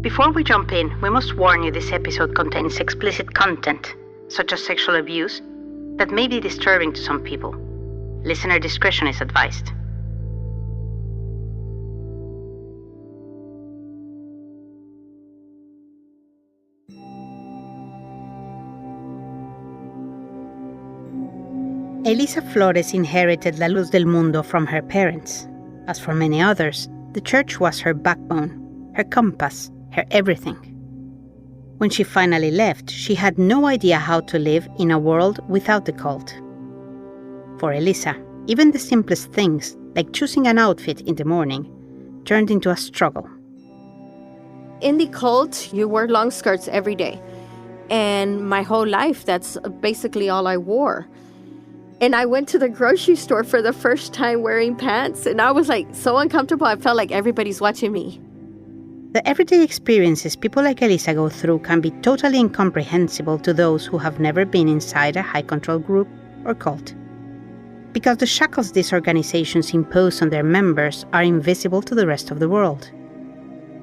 Before we jump in, we must warn you this episode contains explicit content, such as sexual abuse, that may be disturbing to some people. Listener discretion is advised. Elisa Flores inherited La Luz del Mundo from her parents. As for many others, the church was her backbone, her compass, her everything. When she finally left, she had no idea how to live in a world without the cult. For Elisa, even the simplest things, like choosing an outfit in the morning, turned into a struggle. In the cult, you wear long skirts every day. And my whole life, that's basically all I wore. And I went to the grocery store for the first time wearing pants, and I was like so uncomfortable, I felt like everybody's watching me. The everyday experiences people like Elisa go through can be totally incomprehensible to those who have never been inside a high-control group or cult. Because the shackles these organizations impose on their members are invisible to the rest of the world,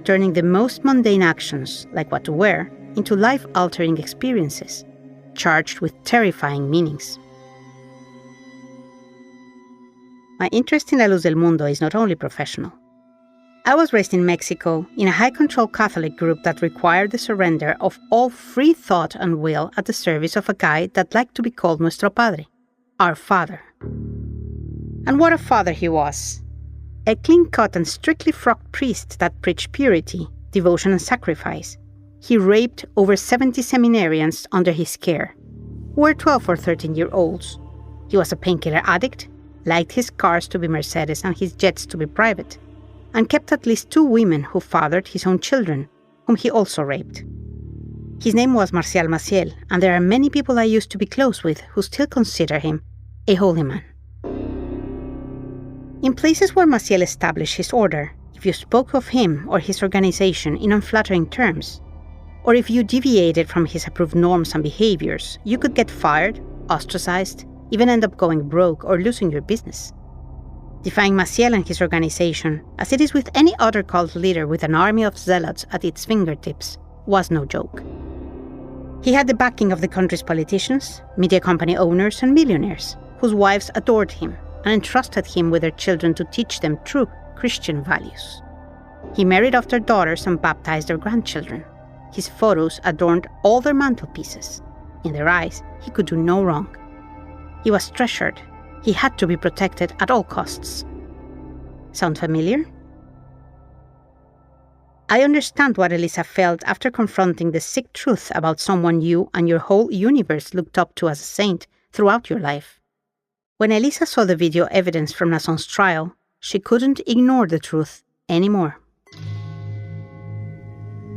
turning the most mundane actions, like what to wear, into life-altering experiences, charged with terrifying meanings. My interest in La Luz del Mundo is not only professional. I was raised in Mexico in a high-control Catholic group that required the surrender of all free thought and will at the service of a guy that liked to be called Nuestro Padre, our Father. And what a father he was! A clean-cut and strictly frocked priest that preached purity, devotion and sacrifice. He raped over 70 seminarians under his care, who were 12 or 13-year-olds. He was a painkiller addict, liked his cars to be Mercedes and his jets to be private, and kept at least 2 women who fathered his own children, whom he also raped. His name was Marcial Maciel, and there are many people I used to be close with who still consider him a holy man. In places where Maciel established his order, if you spoke of him or his organization in unflattering terms, or if you deviated from his approved norms and behaviors, you could get fired, ostracized, even end up going broke or losing your business. Defying Maciel and his organization, as it is with any other cult leader with an army of zealots at its fingertips, was no joke. He had the backing of the country's politicians, media company owners, and millionaires, whose wives adored him and entrusted him with their children to teach them true Christian values. He married off their daughters and baptized their grandchildren. His photos adorned all their mantelpieces. In their eyes, he could do no wrong. He was treasured. He had to be protected at all costs. Sound familiar? I understand what Elisa felt after confronting the sick truth about someone you and your whole universe looked up to as a saint throughout your life. When Elisa saw the video evidence from Nazon's trial, she couldn't ignore the truth anymore.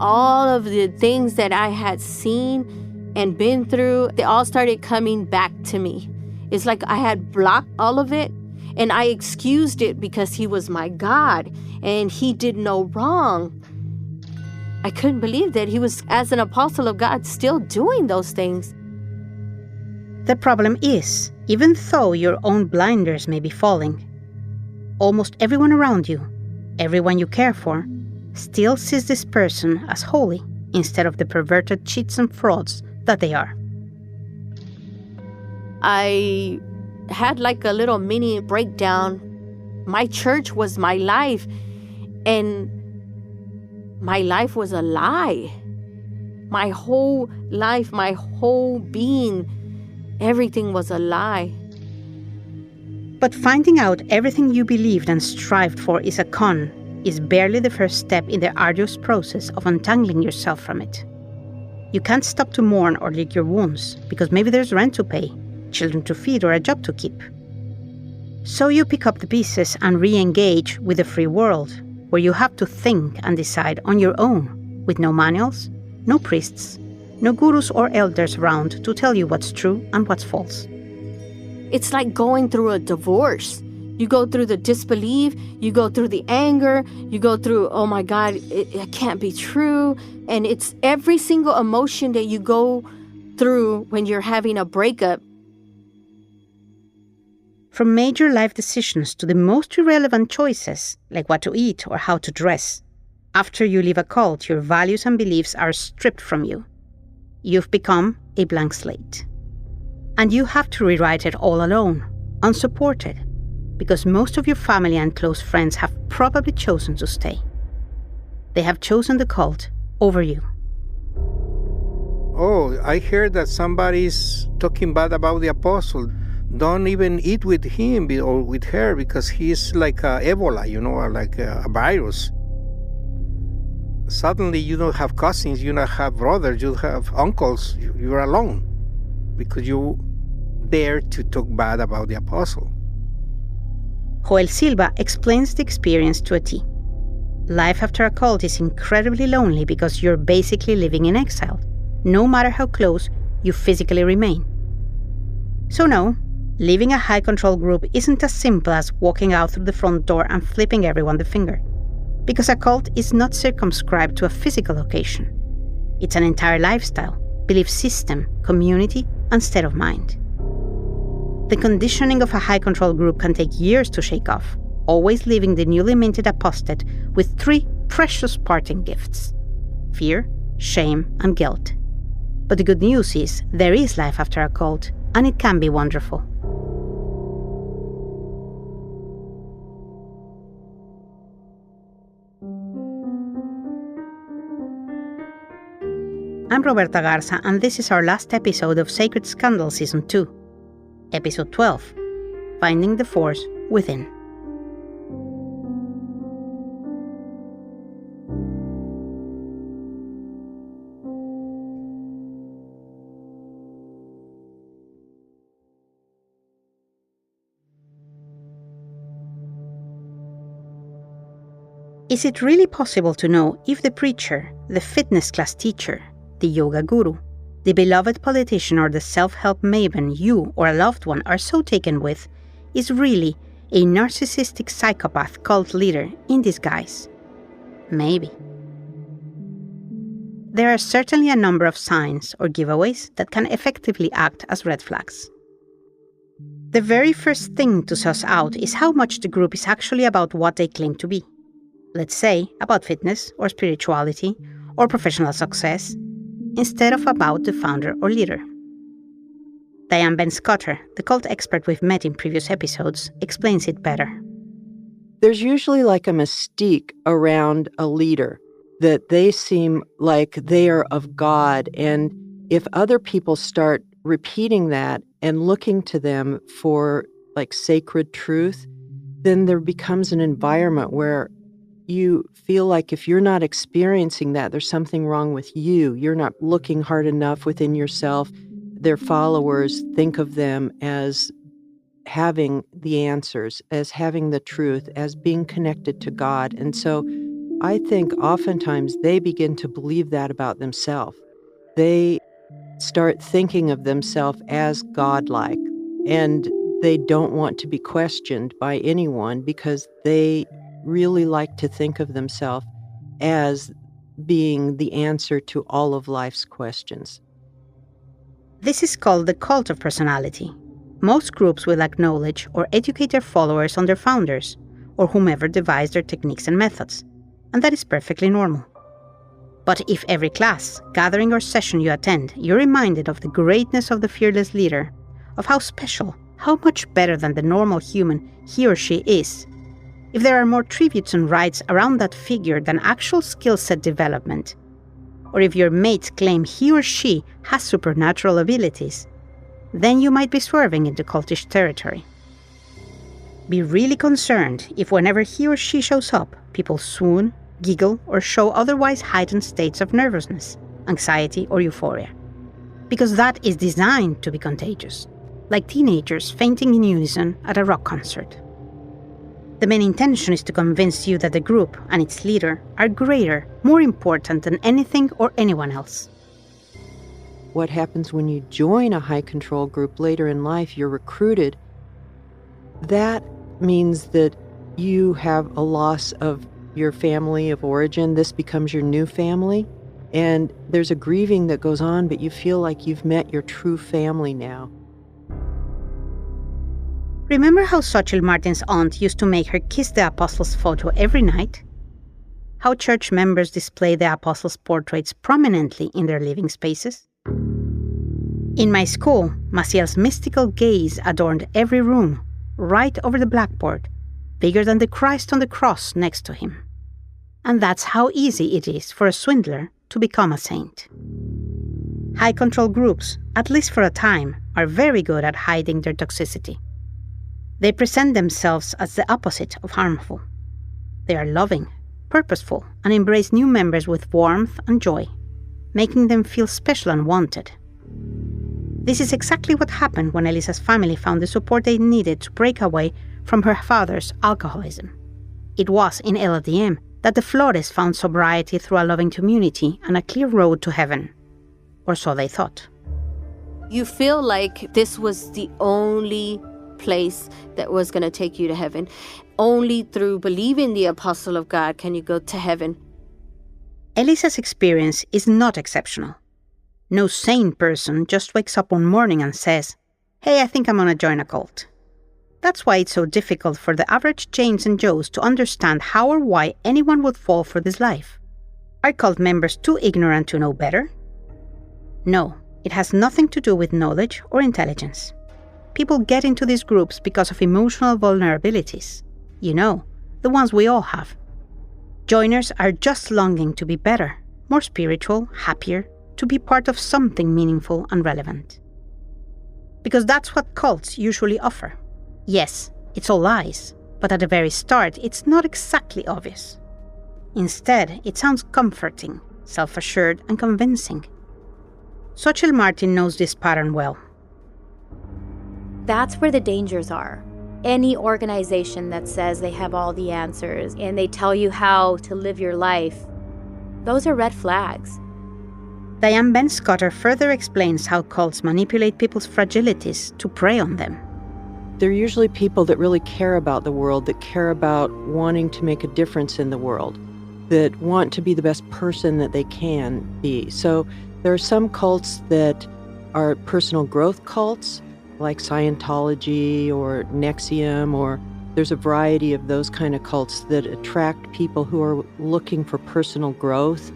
All of the things that I had seen and been through, they all started coming back to me. It's like I had blocked all of it, and I excused it because he was my God, and he did no wrong. I couldn't believe that he was, as an apostle of God, still doing those things. The problem is, even though your own blinders may be falling, almost everyone around you, everyone you care for, still sees this person as holy instead of the perverted cheats and frauds that they are. I had like a little mini breakdown. My church was my life, and my life was a lie. My whole life, my whole being, everything was a lie. But finding out everything you believed and strived for is a con is barely the first step in the arduous process of untangling yourself from it. You can't stop to mourn or lick your wounds, because maybe there's rent to pay, children to feed, or a job to keep. So you pick up the pieces and re-engage with the free world, where you have to think and decide on your own, with no manuals, no priests, no gurus or elders around to tell you what's true and what's false. It's like going through a divorce. You go through the disbelief, you go through the anger, you go through, oh my God, it can't be true. And it's every single emotion that you go through when you're having a breakup. From major life decisions to the most irrelevant choices, like what to eat or how to dress, After you leave a cult, your values and beliefs are stripped from you. You've become a blank slate. And you have to rewrite it all alone, unsupported, because most of your family and close friends have probably chosen to stay. They have chosen the cult over you. Oh, I heard that somebody's talking bad about the apostle. Don't even eat with him or with her because he's like Ebola, or like a virus. Suddenly you don't have cousins, you don't have brothers, you have uncles, you're alone because you dare to talk bad about the apostle. Joel Silva explains the experience to a T. Life after a cult is incredibly lonely because you're basically living in exile, no matter how close you physically remain. So no, leaving a high-control group isn't as simple as walking out through the front door and flipping everyone the finger. Because a cult is not circumscribed to a physical location. It's an entire lifestyle, belief system, community, and state of mind. The conditioning of a high-control group can take years to shake off, always leaving the newly minted apostate with 3 precious parting gifts: fear, shame, and guilt. But the good news is there is life after a cult, and it can be wonderful. I'm Roberta Garza, and this is our last episode of Sacred Scandal Season 2, Episode 12, Finding the Force Within. Is it really possible to know if the preacher, the fitness class teacher, the yoga guru, the beloved politician, or the self-help maven you or a loved one are so taken with is really a narcissistic psychopath cult leader in disguise? Maybe. There are certainly a number of signs or giveaways that can effectively act as red flags. The very first thing to suss out is how much the group is actually about what they claim to be. Let's say about fitness or spirituality or professional success, instead of about the founder or leader. Diane Ben-Scotter, the cult expert we've met in previous episodes, explains it better. There's usually like a mystique around a leader, that they seem like they are of God, and if other people start repeating that and looking to them for like sacred truth, then there becomes an environment where you feel like if you're not experiencing that, there's something wrong with you. You're not looking hard enough within yourself. Their followers think of them as having the answers, as having the truth, as being connected to God. And so I think oftentimes they begin to believe that about themselves. They start thinking of themselves as godlike, and they don't want to be questioned by anyone because they really like to think of themselves as being the answer to all of life's questions. This is called the cult of personality. Most groups will acknowledge or educate their followers on their founders, or whomever devised their techniques and methods, and that is perfectly normal. But if every class, gathering, or session you attend, you're reminded of the greatness of the fearless leader, of how special, how much better than the normal human he or she is, if there are more tributes and rites around that figure than actual skill set development, or if your mates claim he or she has supernatural abilities, then you might be swerving into cultish territory. Be really concerned if whenever he or she shows up, people swoon, giggle, or show otherwise heightened states of nervousness, anxiety, or euphoria. Because that is designed to be contagious, like teenagers fainting in unison at a rock concert. The main intention is to convince you that the group and its leader are greater, more important than anything or anyone else. What happens when you join a high-control group later in life, you're recruited, that means that you have a loss of your family of origin. This becomes your new family, and there's a grieving that goes on, but you feel like you've met your true family now. Remember how Xochitl Martin's aunt used to make her kiss the apostle's photo every night? how church members display the apostles' portraits prominently in their living spaces. In my school, Maciel's mystical gaze adorned every room, right over the blackboard, bigger than the Christ on the cross next to him. And that's how easy it is for a swindler to become a saint. High control groups, at least for a time, are very good at hiding their toxicity. They present themselves as the opposite of harmful. They are loving, purposeful, and embrace new members with warmth and joy, making them feel special and wanted. This is exactly what happened when Elisa's family found the support they needed to break away from her father's alcoholism. It was in LDM that the Flores found sobriety through a loving community and a clear road to heaven. Or so they thought. You feel like this was the only place that was going to take you to heaven. Only through believing the apostle of God can you go to heaven. Elisa's experience is not exceptional. No sane person just wakes up one morning and says, "Hey, I think I'm going to join a cult." That's why it's so difficult for the average Janes and Joes to understand how or why anyone would fall for this life. Are cult members too ignorant to know better? No, it has nothing to do with knowledge or intelligence. People get into these groups because of emotional vulnerabilities. You know, the ones we all have. Joiners are just longing to be better, more spiritual, happier, to be part of something meaningful and relevant. Because that's what cults usually offer. Yes, it's all lies, but at the very start, it's not exactly obvious. Instead, it sounds comforting, self-assured, and convincing. Xochitl Martin knows this pattern well. That's where the dangers are. Any organization that says they have all the answers and they tell you how to live your life, those are red flags. Diane Ben-Scotter further explains how cults manipulate people's fragilities to prey on them. They're usually people that really care about the world, that care about wanting to make a difference in the world, that want to be the best person that they can be. So there are some cults that are personal growth cults, like Scientology or NXIVM, or there's a variety of those kind of cults that attract people who are looking for personal growth.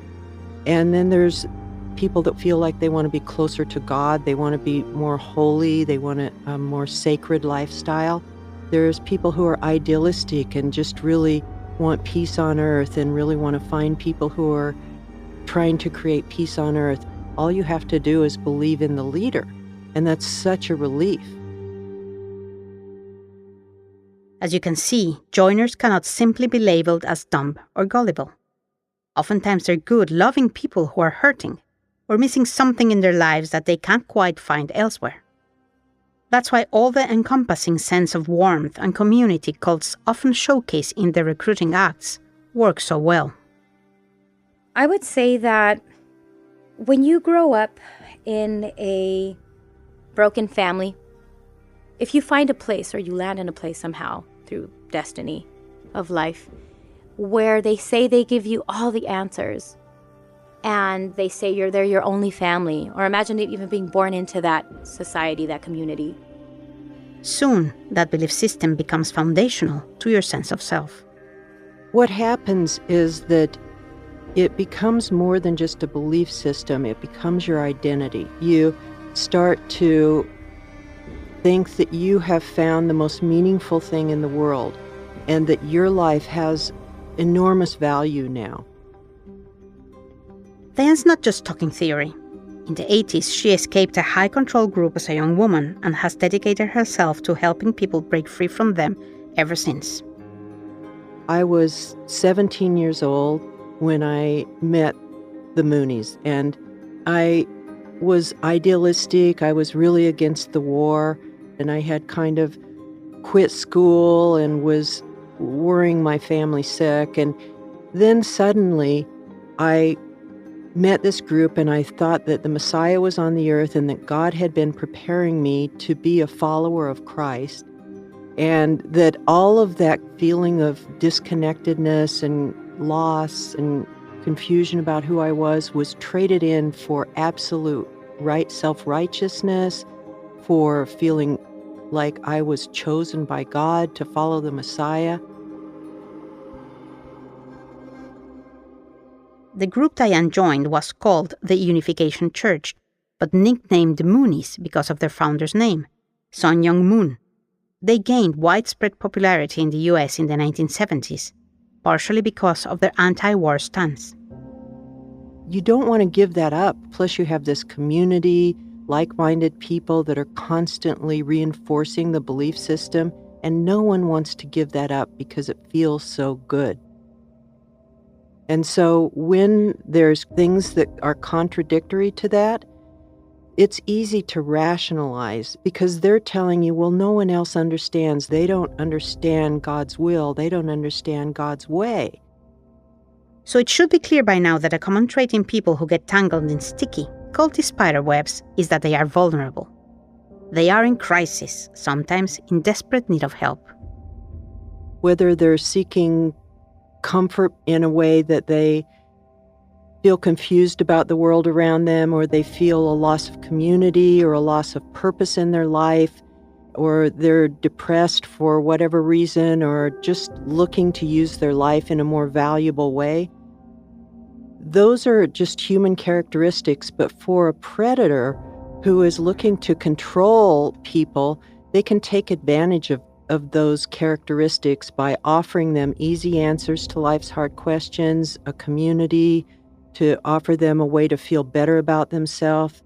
And then there's people that feel like they want to be closer to God, they want to be more holy, they want a more sacred lifestyle. There's people who are idealistic and just really want peace on earth and really want to find people who are trying to create peace on earth. All you have to do is believe in the leader, and that's such a relief. As you can see, joiners cannot simply be labeled as dumb or gullible. Oftentimes they're good, loving people who are hurting or missing something in their lives that they can't quite find elsewhere. That's why all the encompassing sense of warmth and community cults often showcase in their recruiting acts work so well. I would say that when you grow up in a broken family, if you find a place or you land in a place somehow through destiny of life where they say they give you all the answers and they say they're your only family, or imagine even being born into that society, that community. Soon, that belief system becomes foundational to your sense of self. What happens is that it becomes more than just a belief system, it becomes your identity. You start to think that you have found the most meaningful thing in the world and that your life has enormous value now. Diane's not just talking theory. In the 80s, she escaped a high-control group as a young woman and has dedicated herself to helping people break free from them ever since. I was 17 years old when I met the Moonies, and I was idealistic. I was really against the war, and I had kind of quit school and was worrying my family sick. And then suddenly I met this group, and I thought that the Messiah was on the earth and that God had been preparing me to be a follower of Christ, and that all of that feeling of disconnectedness and loss and confusion about who I was traded in for absolute self-righteousness, for feeling like I was chosen by God to follow the Messiah. The group Diane joined was called the Unification Church, but nicknamed the Moonies because of their founder's name, Sun Myung Moon. They gained widespread popularity in the US in the 1970s, partially because of their anti-war stance. You don't want to give that up. Plus, you have this community, like-minded people that are constantly reinforcing the belief system, and no one wants to give that up because it feels so good. And so when there's things that are contradictory to that, it's easy to rationalize because they're telling you, well, no one else understands. They don't understand God's will. They don't understand God's way. So it should be clear by now that a common trait in people who get tangled in sticky, culty spiderwebs is that they are vulnerable. They are in crisis, sometimes in desperate need of help. Whether they're seeking comfort in a way that they feel confused about the world around them, or they feel a loss of community or a loss of purpose in their life, or they're depressed for whatever reason, or just looking to use their life in a more valuable way. Those are just human characteristics, but for a predator who is looking to control people, they can take advantage of those characteristics by offering them easy answers to life's hard questions, a community, to offer them a way to feel better about themselves.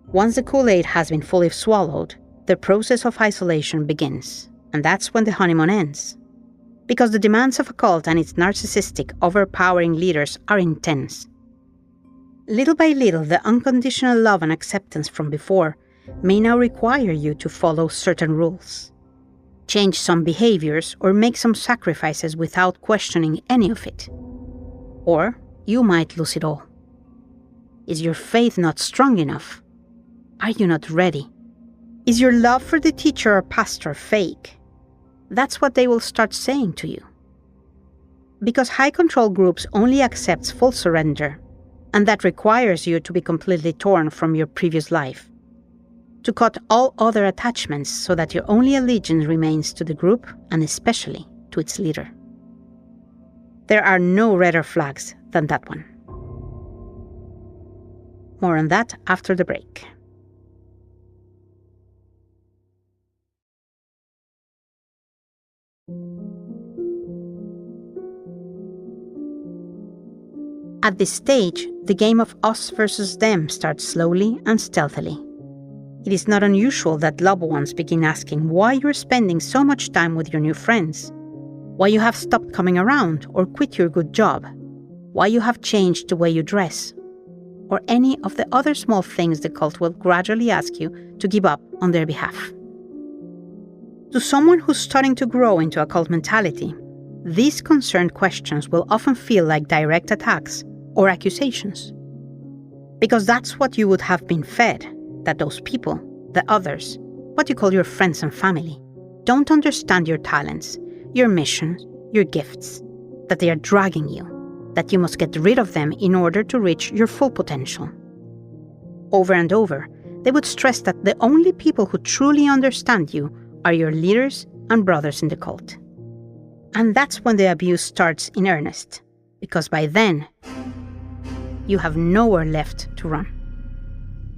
Once the Kool-Aid has been fully swallowed, the process of isolation begins, and that's when the honeymoon ends. Because the demands of a cult and its narcissistic, overpowering leaders are intense. Little by little, the unconditional love and acceptance from before may now require you to follow certain rules, change some behaviors, or make some sacrifices without questioning any of it. Or you might lose it all. Is your faith not strong enough? Are you not ready? Is your love for the teacher or pastor fake? That's what they will start saying to you. Because high control groups only accept full surrender, and that requires you to be completely torn from your previous life, to cut all other attachments so that your only allegiance remains to the group and especially to its leader. There are no redder flags than that one. More on that after the break. At this stage, the game of us versus them starts slowly and stealthily. It is not unusual that loved ones begin asking why you're spending so much time with your new friends, why you have stopped coming around or quit your good job, why you have changed the way you dress, or any of the other small things the cult will gradually ask you to give up on their behalf. To someone who's starting to grow into a cult mentality, these concerned questions will often feel like direct attacks or accusations. Because that's what you would have been fed, that those people, the others, what you call your friends and family, don't understand your talents, your mission, your gifts, that they are dragging you, that you must get rid of them in order to reach your full potential. Over and over, they would stress that the only people who truly understand you are your leaders and brothers in the cult. And that's when the abuse starts in earnest, because by then, you have nowhere left to run.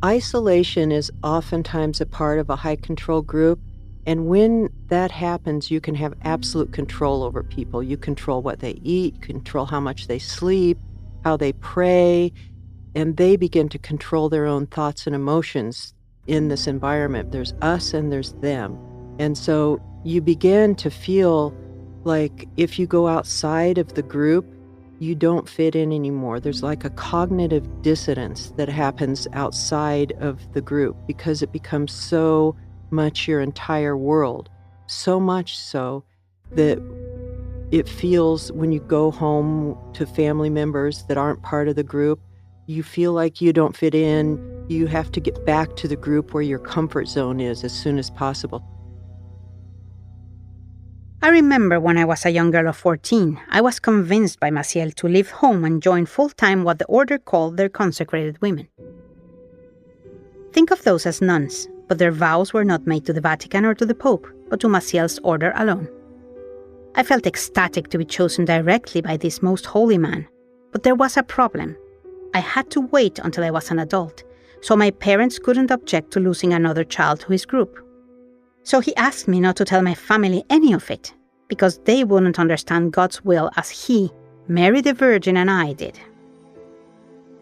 Isolation is oftentimes a part of a high control group, and when that happens, you can have absolute control over people. You control what they eat, control how much they sleep, how they pray, and they begin to control their own thoughts and emotions in this environment. There's us and there's them. And so you begin to feel like if you go outside of the group, you don't fit in anymore. There's like a cognitive dissonance that happens outside of the group because it becomes so much your entire world. So much so that it feels when you go home to family members that aren't part of the group, you feel like you don't fit in. You have to get back to the group where your comfort zone is as soon as possible. I remember when I was a young girl of 14, I was convinced by Maciel to leave home and join full-time what the order called their consecrated women. Think of those as nuns, but their vows were not made to the Vatican or to the Pope, but to Maciel's order alone. I felt ecstatic to be chosen directly by this most holy man, But there was a problem. I had to wait until I was an adult, so my parents couldn't object to losing another child to his group. So he asked me not to tell my family any of it, because they wouldn't understand God's will as he, Mary the Virgin, and I did.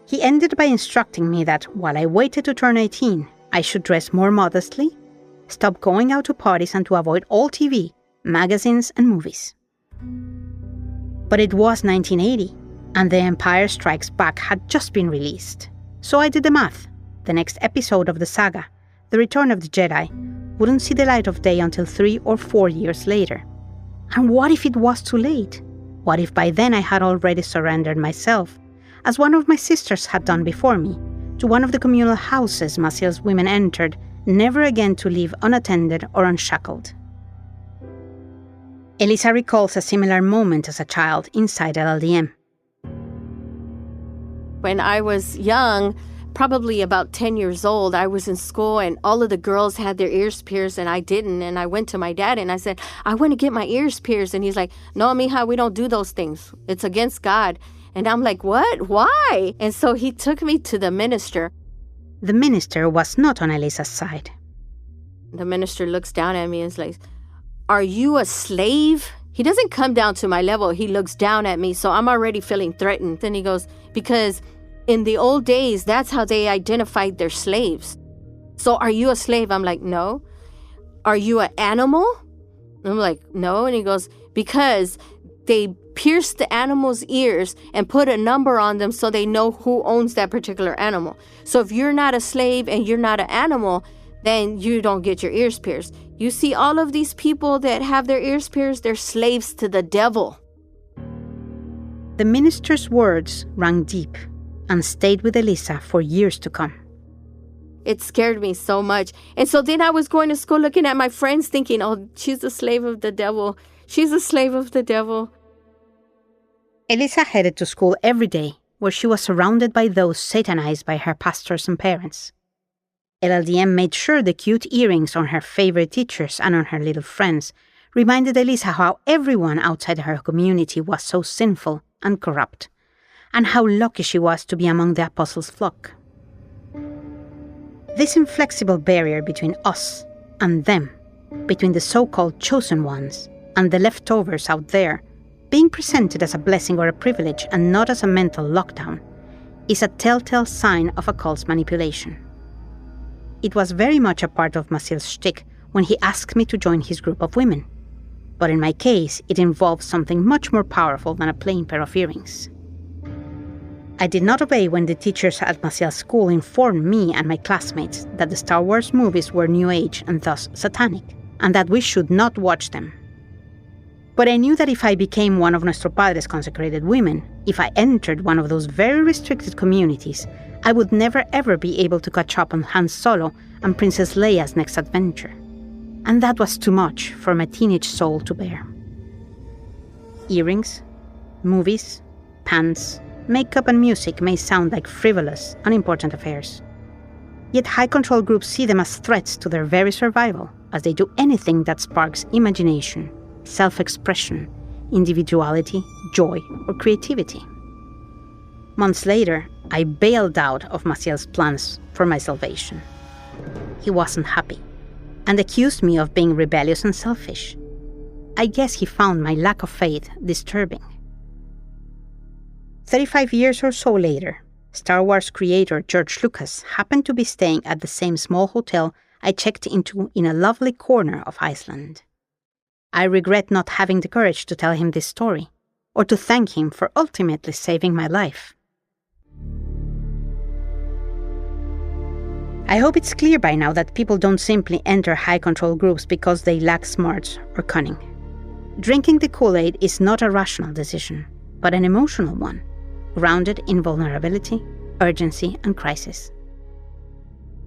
He ended by instructing me that while I waited to turn 18, I should dress more modestly, stop going out to parties, and to avoid all TV, magazines, and movies. But it was 1980, and The Empire Strikes Back had just been released. So I did the math. The next episode of the saga, The Return of the Jedi, wouldn't see the light of day until 3 or 4 years later. And what if it was too late? What if by then I had already surrendered myself, as one of my sisters had done before me, to one of the communal houses Maciel's women entered, never again to leave unattended or unshackled? Elisa recalls a similar moment as a child inside LLDM. When I was young, probably about 10 years old, I was in school and all of the girls had their ears pierced and I didn't. And I went to my dad and I said, I want to get my ears pierced. And he's like, no, mija, we don't do those things. It's against God. And I'm like, what? Why? And so he took me to the minister. The minister was not on Elisa's side. The minister looks down at me and is like, are you a slave? He doesn't come down to my level. He looks down at me. So I'm already feeling threatened. Then he goes, because in the old days, that's how they identified their slaves. So are you a slave? I'm like, no. Are you an animal? I'm like, no. And he goes, because they pierced the animal's ears and put a number on them so they know who owns that particular animal. So if you're not a slave and you're not an animal, then you don't get your ears pierced. You see all of these people that have their ears pierced, they're slaves to the devil. The minister's words rang deep and stayed with Elisa for years to come. It scared me so much. And so then I was going to school looking at my friends thinking, oh, she's a slave of the devil. She's a slave of the devil. Elisa headed to school every day, where she was surrounded by those satanized by her pastors and parents. LLDM made sure the cute earrings on her favorite teachers and on her little friends reminded Elisa how everyone outside her community was so sinful and corrupt, and how lucky she was to be among the apostles' flock. This inflexible barrier between us and them, between the so-called chosen ones and the leftovers out there, being presented as a blessing or a privilege and not as a mental lockdown, is a telltale sign of a cult's manipulation. It was very much a part of Maciel's shtick when he asked me to join his group of women. But in my case, it involved something much more powerful than a plain pair of earrings. I did not obey when the teachers at Maciel's school informed me and my classmates that the Star Wars movies were New Age and thus satanic, and that we should not watch them. But I knew that if I became one of Nuestro Padre's consecrated women, if I entered one of those very restricted communities, I would never ever be able to catch up on Han Solo and Princess Leia's next adventure. And that was too much for my teenage soul to bear. Earrings, movies, pants, makeup and music may sound like frivolous, unimportant affairs. Yet high-control groups see them as threats to their very survival, as they do anything that sparks imagination, self-expression, individuality, joy, or creativity. Months later, I bailed out of Maciel's plans for my salvation. He wasn't happy, and accused me of being rebellious and selfish. I guess he found my lack of faith disturbing. 35 years or so later, Star Wars creator George Lucas happened to be staying at the same small hotel I checked into in a lovely corner of Iceland. I regret not having the courage to tell him this story, or to thank him for ultimately saving my life. I hope it's clear by now that people don't simply enter high-control groups because they lack smarts or cunning. Drinking the Kool-Aid is not a rational decision, but an emotional one, grounded in vulnerability, urgency, and crisis.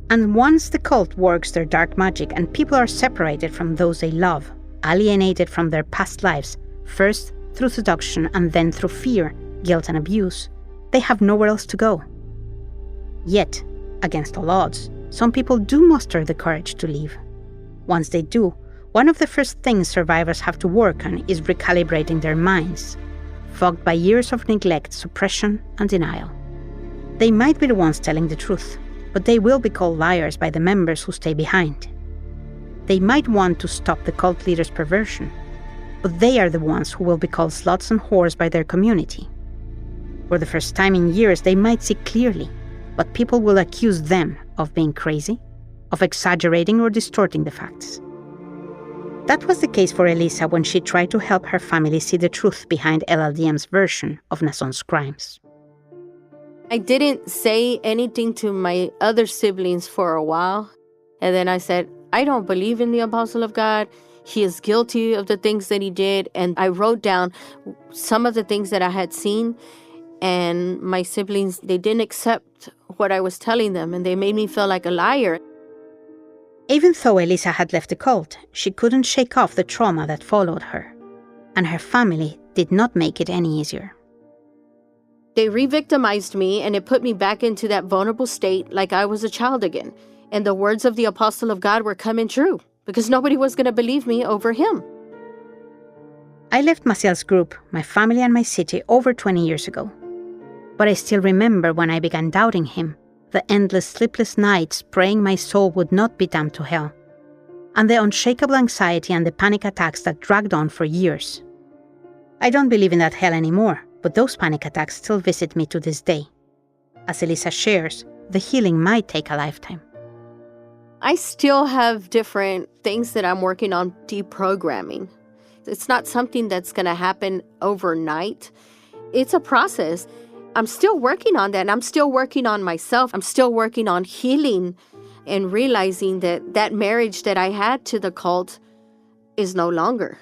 And once the cult works their dark magic and people are separated from those they love, alienated from their past lives, first through seduction and then through fear, guilt, and abuse, they have nowhere else to go. Yet, against all odds, some people do muster the courage to leave. Once they do, one of the first things survivors have to work on is recalibrating their minds, fogged by years of neglect, suppression, and denial. They might be the ones telling the truth, but they will be called liars by the members who stay behind. They might want to stop the cult leader's perversion, but they are the ones who will be called sluts and whores by their community. For the first time in years, they might see clearly, but people will accuse them of being crazy, of exaggerating or distorting the facts. That was the case for Elisa when she tried to help her family see the truth behind LLDM's version of Nazon's crimes. I didn't say anything to my other siblings for a while. And then I said, I don't believe in the Apostle of God. He is guilty of the things that he did. And I wrote down some of the things that I had seen. And my siblings, they didn't accept what I was telling them. And they made me feel like a liar. Even though Elisa had left the cult, she couldn't shake off the trauma that followed her. And her family did not make it any easier. They re-victimized me, and it put me back into that vulnerable state like I was a child again. And the words of the Apostle of God were coming true, because nobody was going to believe me over him. I left Maciel's group, my family and my city over 20 years ago. But I still remember when I began doubting him, the endless sleepless nights praying my soul would not be damned to hell, and the unshakable anxiety and the panic attacks that dragged on for years. I don't believe in that hell anymore, but those panic attacks still visit me to this day. As Elisa shares, the healing might take a lifetime. I still have different things that I'm working on deprogramming. It's not something that's going to happen overnight. It's a process. I'm still working on that, and I'm still working on myself. I'm still working on healing and realizing that that marriage that I had to the cult is no longer.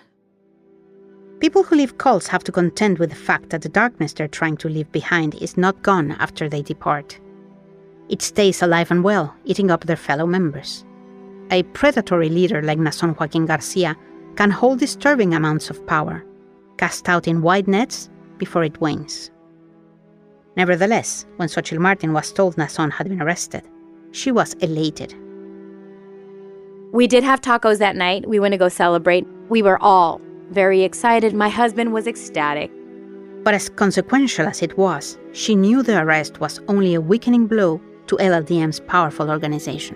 People who leave cults have to contend with the fact that the darkness they're trying to leave behind is not gone after they depart. It stays alive and well, eating up their fellow members. A predatory leader like Nazon Joaquin Garcia can hold disturbing amounts of power, cast out in wide nets before it wanes. Nevertheless, when Xochitl Martin was told Nazon had been arrested, she was elated. We did have tacos that night. We went to go celebrate. We were all very excited. My husband was ecstatic. But as consequential as it was, she knew the arrest was only a weakening blow to LLDM's powerful organization.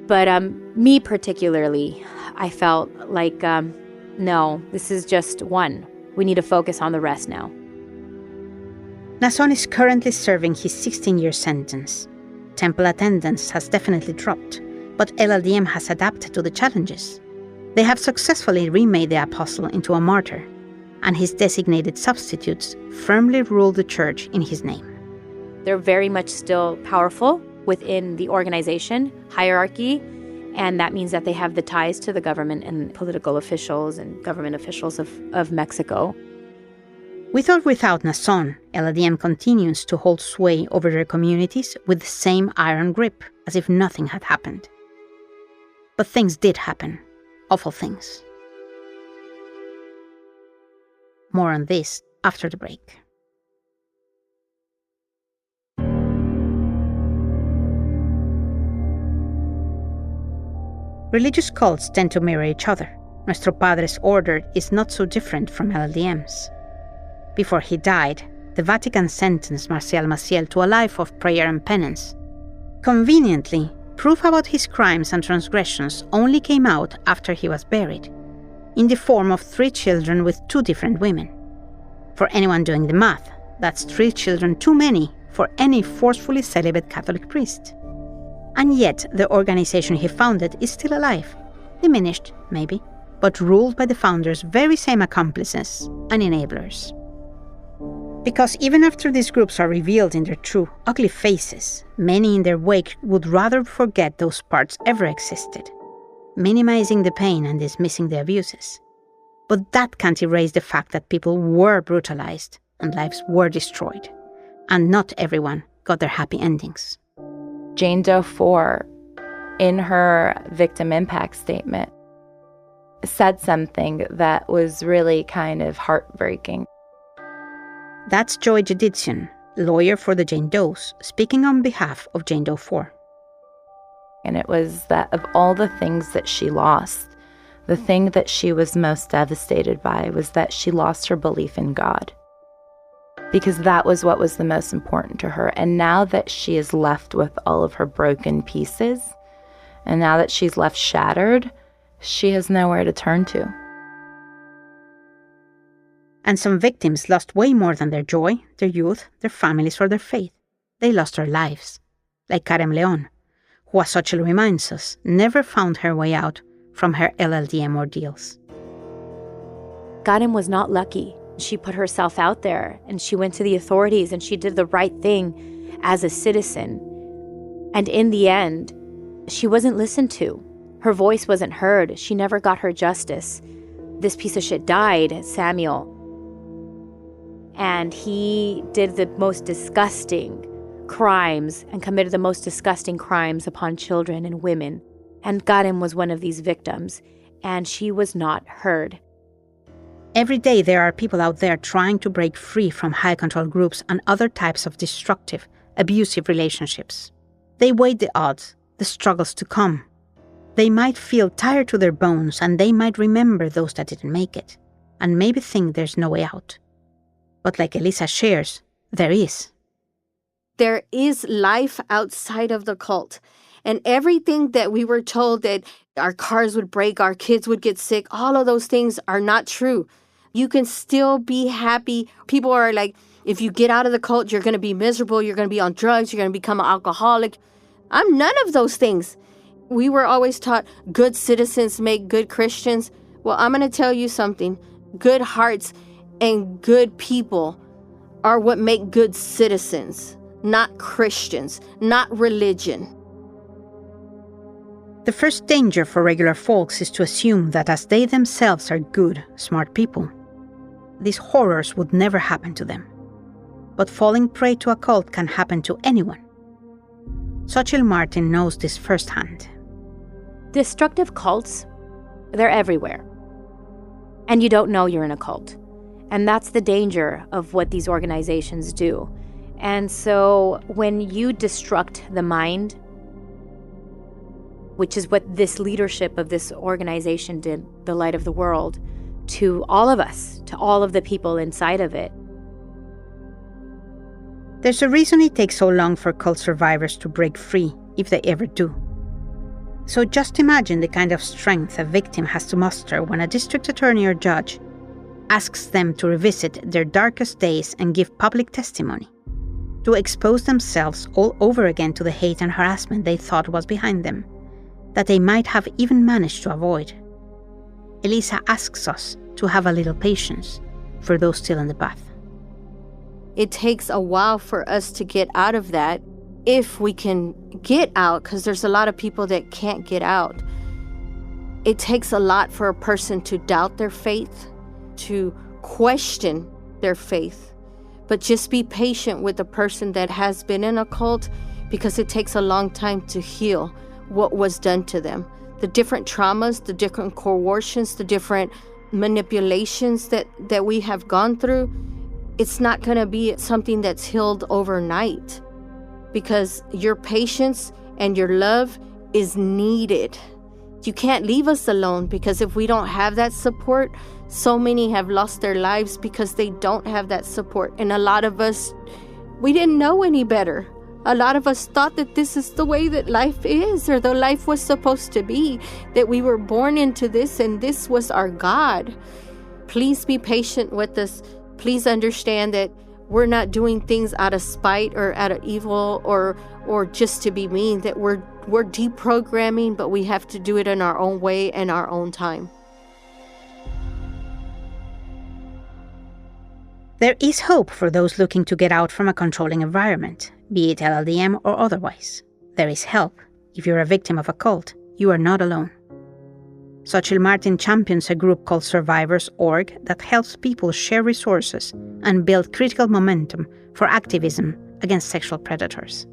But me particularly, I felt like, no, this is just one. We need to focus on the rest now. Nazon is currently serving his 16-year sentence. Temple attendance has definitely dropped, but LLDM has adapted to the challenges. They have successfully remade the apostle into a martyr, and his designated substitutes firmly rule the church in his name. They're very much still powerful within the organization hierarchy, and that means that they have the ties to the government and political officials and government officials of Mexico. With or without Nazon, LLDM continues to hold sway over their communities with the same iron grip, as if nothing had happened. But things did happen. Awful things. More on this after the break. Religious cults tend to mirror each other. Nuestro Padre's order is not so different from LLDM's. Before he died, the Vatican sentenced Marcial Maciel to a life of prayer and penance. Conveniently, proof about his crimes and transgressions only came out after he was buried, in the form of 3 children with 2 different women. For anyone doing the math, that's 3 children too many for any forcefully celibate Catholic priest. And yet, the organization he founded is still alive, diminished, maybe, but ruled by the founder's very same accomplices and enablers. Because even after these groups are revealed in their true, ugly faces, many in their wake would rather forget those parts ever existed, minimizing the pain and dismissing the abuses. But that can't erase the fact that people were brutalized and lives were destroyed, and not everyone got their happy endings. Jane Doe 4, in her victim impact statement, said something that was really kind of heartbreaking. That's Joy Judizian, lawyer for the Jane Does, speaking on behalf of Jane Doe 4. And it was that of all the things that she lost, the thing that she was most devastated by was that she lost her belief in God. because that was what was the most important to her. And now that she is left with all of her broken pieces, and now that she's left shattered, she has nowhere to turn to. And some victims lost way more than their joy, their youth, their families, or their faith. They lost their lives, like Karen Leon, who, as Xochitl reminds us, never found her way out from her LLDM ordeals. Karen was not lucky. She put herself out there, and she went to the authorities, and she did the right thing as a citizen. And in the end, she wasn't listened to. Her voice wasn't heard. She never got her justice. This piece of shit died, Samuel. And he did the most disgusting crimes and committed the most disgusting crimes upon children and women. And Karen was one of these victims, and she was not heard. Every day there are people out there trying to break free from high control groups and other types of destructive, abusive relationships. They weigh the odds, the struggles to come. They might feel tired to their bones, and they might remember those that didn't make it, and maybe think there's no way out. But like Elisa shares, there is. There is life outside of the cult. And everything that we were told that our cars would break, our kids would get sick, all of those things are not true. You can still be happy. People are like, if you get out of the cult, you're going to be miserable. You're going to be on drugs. You're going to become an alcoholic. I'm none of those things. We were always taught good citizens make good Christians. Well, I'm going to tell you something. Good hearts and good people are what make good citizens, not Christians, not religion. The first danger for regular folks is to assume that as they themselves are good, smart people, these horrors would never happen to them. But falling prey to a cult can happen to anyone. Xochitl Martin knows this firsthand. Destructive cults, they're everywhere. And you don't know you're in a cult. And that's the danger of what these organizations do. And so when you destruct the mind, which is what this leadership of this organization did, the Light of the World, to all of us, to all of the people inside of it. There's a reason it takes so long for cult survivors to break free, if they ever do. So just imagine the kind of strength a victim has to muster when a district attorney or judge asks them to revisit their darkest days and give public testimony, to expose themselves all over again to the hate and harassment they thought was behind them, that they might have even managed to avoid. Elisa asks us to have a little patience for those still in the path. It takes a while for us to get out of that, if we can get out, because there's a lot of people that can't get out. It takes a lot for a person to doubt their faith, to question their faith. But just be patient with the person that has been in a cult, because it takes a long time to heal what was done to them. The different traumas, the different coercions, the different manipulations that we have gone through, it's not going to be something that's healed overnight, because your patience and your love is needed. You can't leave us alone, because if we don't have that support, so many have lost their lives because they don't have that support. And a lot of us, we didn't know any better. A lot of us thought that this is the way that life is, or the life was supposed to be, that we were born into this and this was our God. Please be patient with us. Please understand that we're not doing things out of spite or out of evil or just to be mean, that we're deprogramming, but we have to do it in our own way and our own time. There is hope for those looking to get out from a controlling environment, be it LLDM or otherwise. There is help. If you're a victim of a cult, you are not alone. Xochitl Martin champions a group called Survivors.org that helps people share resources and build critical momentum for activism against sexual predators.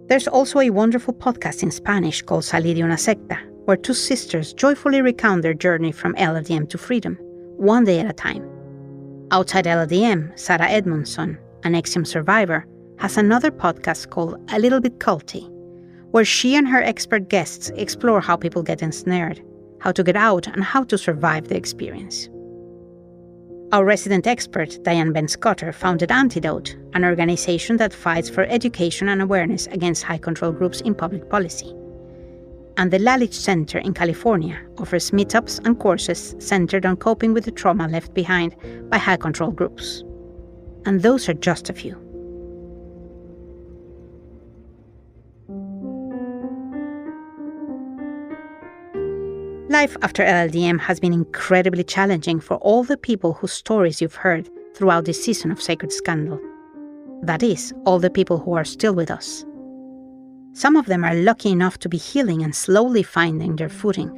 There's also a wonderful podcast in Spanish called Salí de una secta, where two sisters joyfully recount their journey from LLDM to freedom, one day at a time. Outside LLDM, Sarah Edmondson, an NXIVM survivor, has another podcast called A Little Bit Culty, where she and her expert guests explore how people get ensnared, how to get out, and how to survive the experience. Our resident expert, Diane Ben-Scotter, founded Antidote, an organization that fights for education and awareness against high control groups in public policy. And the Lalich Center in California offers meetups and courses centered on coping with the trauma left behind by high control groups. And those are just a few. Life after LLDM has been incredibly challenging for all the people whose stories you've heard throughout this season of Sacred Scandal. That is, all the people who are still with us. Some of them are lucky enough to be healing and slowly finding their footing.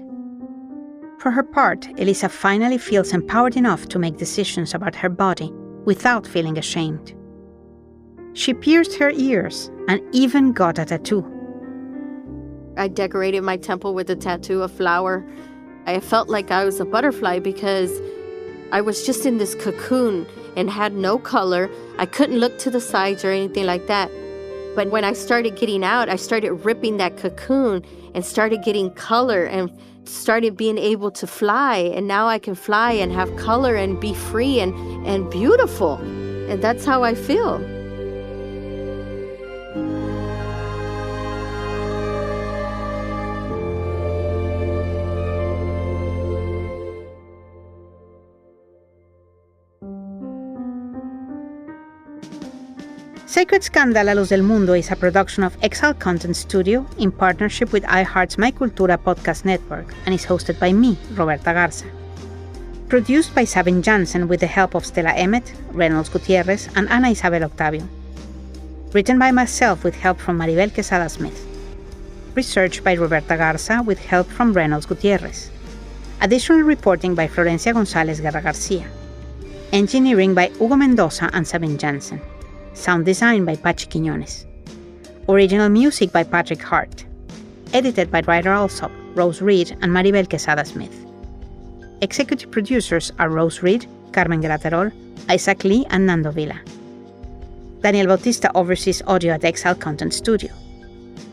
For her part, Elisa finally feels empowered enough to make decisions about her body without feeling ashamed. She pierced her ears and even got a tattoo. I decorated my temple with a tattoo of flower. I felt like I was a butterfly because I was just in this cocoon and had no color. I couldn't look to the sides or anything like that. But when I started getting out, I started ripping that cocoon and started getting color and started being able to fly. And now I can fly and have color and be free and beautiful. And that's how I feel. Sacred Scandal, La Luz del Mundo is a production of Exile Content Studio in partnership with iHeart's My Cultura podcast network and is hosted by me, Roberta Garza. Produced by Sabine Jansen with the help of Stella Emmett, Reynolds Gutierrez, and Ana Isabel Octavio. Written by myself with help from Maribel Quesada Smith. Researched by Roberta Garza with help from Reynolds Gutierrez. Additional reporting by Florencia González Guerra Garcia. Engineering by Hugo Mendoza and Sabine Jansen. Sound design by Pachi Quiñones. Original music by Patrick Hart. Edited by Ryder Alsop, Rose Reed, and Maribel Quesada Smith. Executive producers are Rose Reed, Carmen Graterol, Isaac Lee, and Nando Villa. Daniel Bautista oversees audio at Exile Content Studio.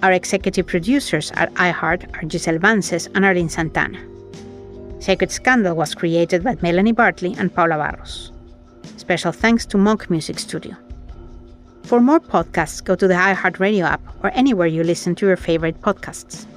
Our executive producers at iHeart are Giselle Vances and Arlene Santana. Sacred Scandal was created by Melanie Bartley and Paula Barros. Special thanks to Monk Music Studio. For more podcasts, go to the iHeartRadio app or anywhere you listen to your favorite podcasts.